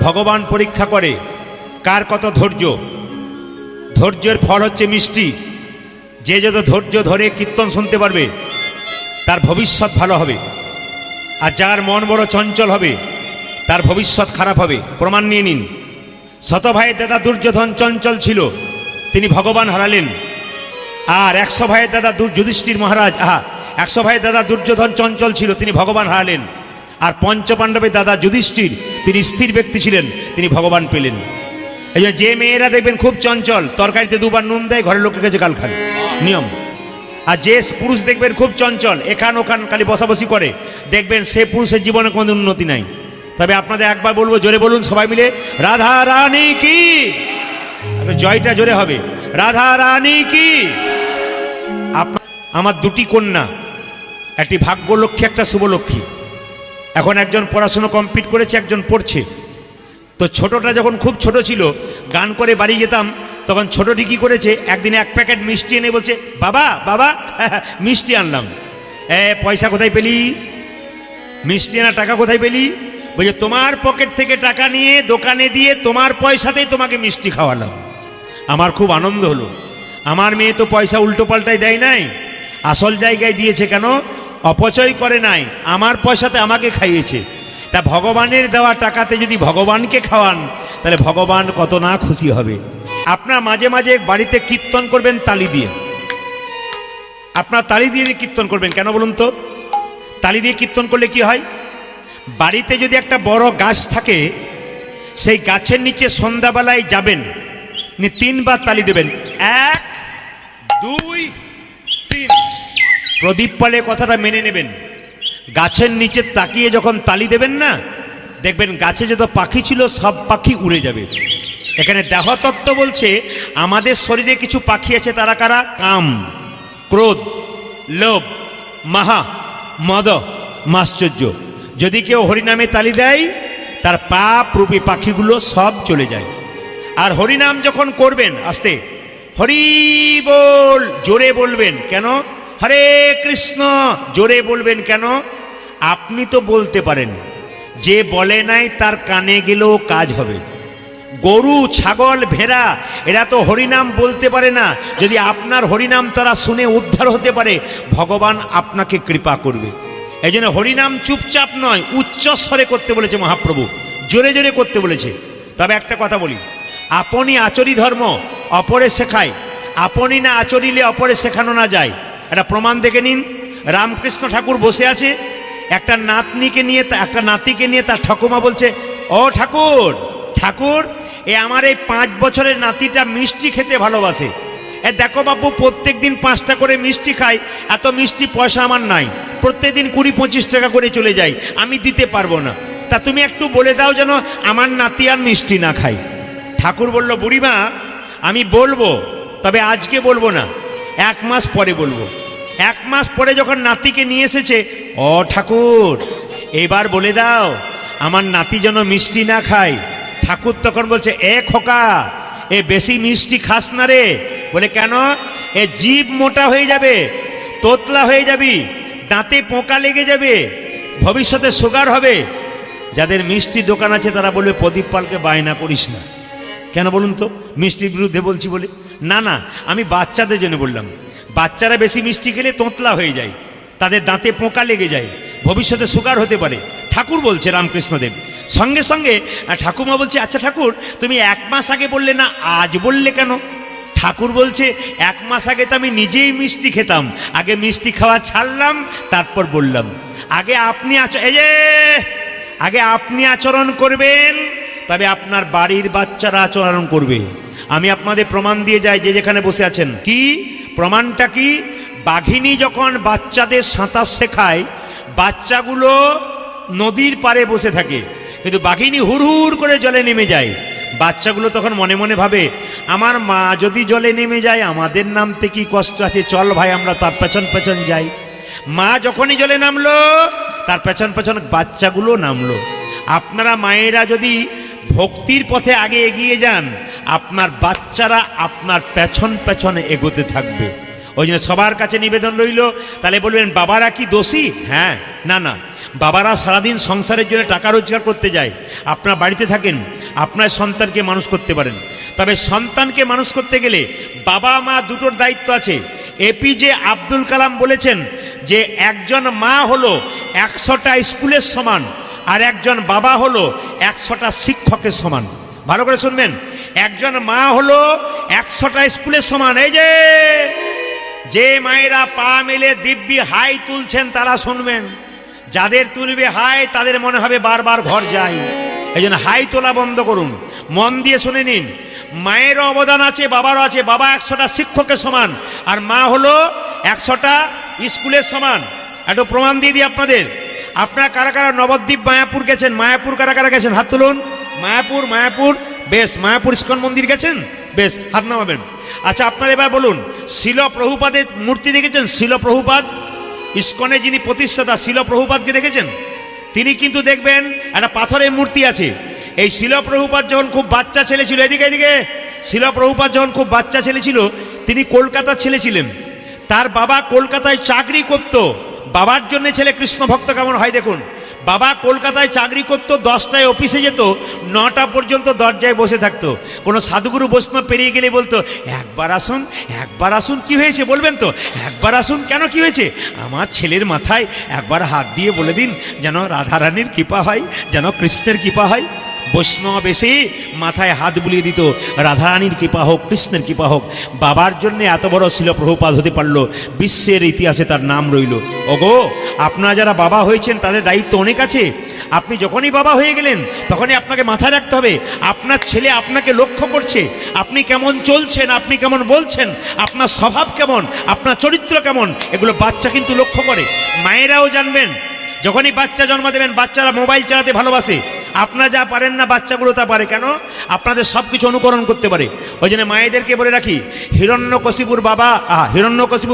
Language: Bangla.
ভগবান পরীক্ষা করে কার কত ধৈর্য। ধৈর্যের ফল হচ্ছে মিষ্টি। যে যত ধৈর্য ধরে কীর্তন শুনতে পারবে তার ভবিষ্যৎ ভালো হবে, আর যার মন বড় চঞ্চল হবে তার ভবিষ্যৎ খারাপ হবে। প্রমাণ নিয়ে নিন। শত ভাইয়ের দাদা দুর্যোধন চঞ্চল ছিল, তিনি ভগবান হারালেন। আর 100 ভাইয়ের দাদা যুধিষ্ঠির মহারাজ 100 ভাইয়ের দাদা দুর্যোধন চঞ্চল ছিল, তিনি ভগবান হারালেন। আর পঞ্চপাণ্ডবের দাদা যুধিষ্ঠির তিনি স্থির ব্যক্তি ছিলেন, তিনি ভগবান পেলেন। এই যে মেয়েরা দেখবেন খুব চঞ্চল, তরকারিতে 2 বার নুন দেয়, ঘরের লোকের কাছে গাল খায়, নিয়ম। আর যে পুরুষ দেখবেন খুব চঞ্চল, এখান ওখান খালি বসাবসি করে, দেখবেন সে পুরুষের জীবনে কোনো উন্নতি নাই। তবে আপনাদের একবার বলবো, জোরে বলুন সবাই মিলে, রাধা রানী কি। জয়টা জোরে হবে, রাধা রানী কি। আমার 2টি কন্যা, একটি ভাগ্যলক্ষ্মী, একটা শুভলক্ষ্মী। এখন একজন পড়াশুনো কমপ্লিট করেছে, একজন পড়ছে। তো ছোটটা যখন খুব ছোট ছিল, গান করে বাড়ি যেতাম, তখন ছোটটি কি করেছে, একদিন 1 প্যাকেট মিষ্টি এনে বলছে, বাবা বাবা মিষ্টি আনলাম। পয়সা কোথায় পেলি? মিষ্টি আনা টাকা কোথায় পেলি? বলছে তোমার পকেট থেকে টাকা নিয়ে দোকানে দিয়ে তোমার পয়সাতেই তোমাকে মিষ্টি খাওয়ালাম। আমার খুব আনন্দ হলো। আমার মেয়ে তো পয়সা উল্টো পাল্টাই দেয় নাই, আসল জায়গায় দিয়েছে। কেন? অপচয় করে নাই, আমার পয়সাতে আমাকে খাইয়েছে। তা ভগবানের দেওয়া টাকাতে যদি ভগবানকে খাওয়ান, তাহলে ভগবান কত না খুশি হবে। আপনার মাঝে মাঝে বাড়িতে কীর্তন করবেন তালি দিয়ে। আপনার তালি দিয়ে কীর্তন করবেন কেন বলুন তো? তালি দিয়ে কীর্তন করলে কি হয়? বাড়িতে যদি একটা বড় গাছ থাকে, সেই গাছের নিচে সন্ধ্যাবেলায় যাবেন, 3 বার তালি দেবেন, 1 2 3। প্রদীপ পালে কথাটা মেনে নেবেন। গাছের নিচে তাকিয়ে যখন তালি দেবেন না, দেখবেন গাছে যত পাখি ছিল সব পাখি উড়ে যাবে। এখানে দেহতত্ত্ব বলছে আমাদের শরীরে কিছু পাখি আছে, তারা কারা? কাম, ক্রোধ, লোভ, মাহা, মদ, মাশ্চর্য। যদি কেউ হরিনামে তালি দেয়, তার পাপ রূপী পাখিগুলো সব চলে যায়। আর হরিনাম যখন করবেন, আস্তে হরি বল, জোরে বলবেন কেন? হরে কৃষ্ণ, জোরে বলবেন কেন? আপনি তো বলতে পারেন, যে বলে নাই তার কানে গেলেও কাজ হবে। গরু, ছাগল, ভেড়া এরা তো হরিনাম বলতে পারে না। যদি আপনার হরিনাম তারা শুনে উদ্ধার হতে পারে, ভগবান আপনাকে কৃপা করবে। এই জন্য হরিনাম চুপচাপ নয়, উচ্চস্বরে করতে বলেছে মহাপ্রভু, জোরে জোরে করতে বলেছে। তবে একটা কথা বলি, আপনি আচরি ধর্ম অপরে শেখায়, আপনি না আচরিলে অপরে শেখানো না যায়। একটা প্রমাণ দেখে নিন। রামকৃষ্ণ ঠাকুর বসে আছে, একটা নাতনিকে নিয়ে, একটা নাতিকে নিয়ে তার ঠাকুমা বলছে, ও ঠাকুর ঠাকুর, আমার এই 5 বছরের নাতিটা মিষ্টি খেতে ভালোবাসে। দেখো বাবু, প্রত্যেক দিন 5টা করে মিষ্টি খাই, এত মিষ্টি পয়সা আমার নাই, প্রত্যেক দিন 20-25 টাকা করে চলে যায়, আমি দিতে পারবো না। তা তুমি একটু বলে দাও যেন আমার নাতি আর মিষ্টি না খায়। ঠাকুর বলল, বুড়িমা আমি বলবো, তবে আজকে বলবো না, 1 মাস পরে বলবো। 1 মাস পরে যখন নাতিকে নিয়ে এসেছে, ও ঠাকুর এবার বলে দাও আমার নাতি যেন মিষ্টি না খায়। ঠাকুর তখন বলছে, এ খোকা, এ বেশি মিষ্টি খাস না রে। বলে কেন? এ জিভ মোটা হয়ে যাবে, তোতলা হয়ে যাবি, দাঁতে পোকা লেগে যাবে, ভবিষ্যতে সুগার হবে। যাদের মিষ্টি দোকান আছে তারা বলবে, প্রদীপ পালকে বায়না করিস না। কেন বলুন তো? মিষ্টির বিরুদ্ধে বলছি বলে? না না, আমি বাচ্চাদের জন্য বললাম। বাচ্চারা বেশি মিষ্টি খেলে তোতলা হয়ে যায়, তাদের দাঁতে পোকা লেগে যায়, ভবিষ্যতে সুগার হতে পারে। ঠাকুর বলছে রামকৃষ্ণদেব। সঙ্গে সঙ্গে ঠাকুমা বলছে, আচ্ছা ঠাকুর তুমি 1 মাস আগে বললে না, আজ বললে কেন? ঠাকুর বলছে, 1 মাস আগে তো আমি নিজেই মিষ্টি খেতাম, আগে মিষ্টি খাওয়া ছাড়লাম, তারপর বললাম। আগে আপনি আচরণ করবেন, তবে আপনার বাড়ির বাচ্চারা আচরণ করবে। আমি আপনাদের প্রমাণ দিয়ে যাই, যে যেখানে বসে আছেন। কি প্রমাণটা? কি? বাঘিনী যখন বাচ্চাদের সাঁতার শেখায়, বাচ্চাগুলো নদীর পাড়ে বসে থাকে, কিন্তু বাঘিনী হুড় করে জলে নেমে যায়। বাচ্চাগুলো তখন মনে মনে ভাবে, আমার মা যদি জলে নেমে যায়, আমাদের নামতে কি কষ্ট আছে, চল ভাই আমরা তার পেছন পেছন যাই। মা যখনই জলে নামলো, তার পেছন পেছন বাচ্চাগুলো নামলো। আপনারা মায়েরা যদি ভক্তির পথে আগে এগিয়ে যান, আপনার বাচ্চারা আপনার পেছন পেছনে এগোতে থাকবে। ওই জন্য সবার কাছে নিবেদন রইল, তাহলে বলবেন বাবারা কি দোষী? হ্যাঁ, না না, বাবারা সারাদিন সংসারের জন্য টাকা রোজগার করতে যায়, আপনার বাড়িতে থাকেন, আপনার সন্তানকে মানুষ করতে পারেন। তবে সন্তানকে মানুষ করতে গেলে বাবা মা দুটোর দায়িত্ব আছে। এপিজে আব্দুল কালাম বলেছেন যে একজন মা হলো 100টা স্কুলের সমান, আর একজন বাবা হলো 100টা শিক্ষকের সমান। ভালো করে শুনবেন, একজন মা হলো 100টা স্কুলের সমান। এই যে মায়েরা পা মেলে দিব্যি হাই তুলছেন তারা শুনবেন, যাদের তুলবে হাই তাদের মনে হবে বারবার ঘর যাই। এই জন্য হাই তোলা বন্ধ করুন, মন দিয়ে শুনে নিন। মায়েরও অবদান আছে, বাবারও আছে। বাবা 100টা শিক্ষকের সমান, আর মা হলো 100টা স্কুলের সমান। একটু প্রমাণ দিয়ে দিই আপনাদের। আপনারা কারা কারা নবদ্বীপ মায়াপুর গেছেন? মায়াপুর কারা কারা গেছেন? হাত তুলুন। মায়াপুর বেশ। মায়াপুর ইস্কন মন্দির গেছেন? বেশ, হাত নামাবেন। আচ্ছা, আপনারা এবার বলুন, শিল প্রভুপাদের মূর্তি দেখেছেন? শিল প্রভুপাদ, ইস্কনে যিনি প্রতিষ্ঠাতা, শিল প্রভুপাদকে দেখেছেন? তিনি কিন্তু দেখবেন একটা পাথরের মূর্তি আছে। এই শিল প্রভুপাদ যখন খুব বাচ্চা ছেলে ছিল, এদিকে শিল প্রভুপাদ যখন খুব বাচ্চা ছেলে ছিল, তিনি কলকাতার ছেলে ছিলেন। তার বাবা কলকাতায় চাকরি করত। বাবার জন্য ছেলে কৃষ্ণ ভক্ত কেমন হয় দেখুন। বাবা কলকাতায় চাকরি করত, 10টায় অফিসে যেত, 9টা পর্যন্ত দরজায় বসে থাকতো। কোনো সাধুগুরু বৈষ্ণব পেরিয়ে গেলে বলতো, একবার আসুন। কি হয়েছে বলবেন তো? একবার আসুন। কেন, কি হয়েছে? আমার ছেলের মাথায় একবার হাত দিয়ে বলে দিন, যেন রাধারানীর কৃপা হয়, যেন কৃষ্ণের কৃপা হয়। বৈষ্ণব এসে মাথায় হাত বুলিয়ে দিত, রাধারানীর কৃপা হোক, কৃষ্ণের কৃপা হোক। বাবার জন্য এত বড় শিল প্রভুপাদ হতে পারলো, বিশ্বের ইতিহাসে তার নাম রইল। ওগো, আপনারা যারা বাবা হয়েছেন তাদের দায়িত্ব অনেক আছে। আপনি যখনই বাবা হয়ে গেলেন তখনই আপনাকে মাথায় রাখতে হবে, আপনার ছেলে আপনাকে লক্ষ্য করছে। আপনি কেমন চলছেন, আপনি কেমন বলছেন, আপনার স্বভাব কেমন, আপনার চরিত্র কেমন, এগুলো বাচ্চা কিন্তু লক্ষ্য করে। মায়েরাও জানবেন, যখনই বাচ্চা জন্ম দেবেন, বাচ্চারা মোবাইল চালাতে ভালোবাসে। আপনারা যা পারেন না বাচ্চাগুলো তা পারে। কেন? আপনাদের সব কিছু অনুকরণ করতে পারে। ওই জন্য মায়েদেরকে বলে রাখি, হিরণ্যকশিপুর বাবা, হিরণ্যকশিপুর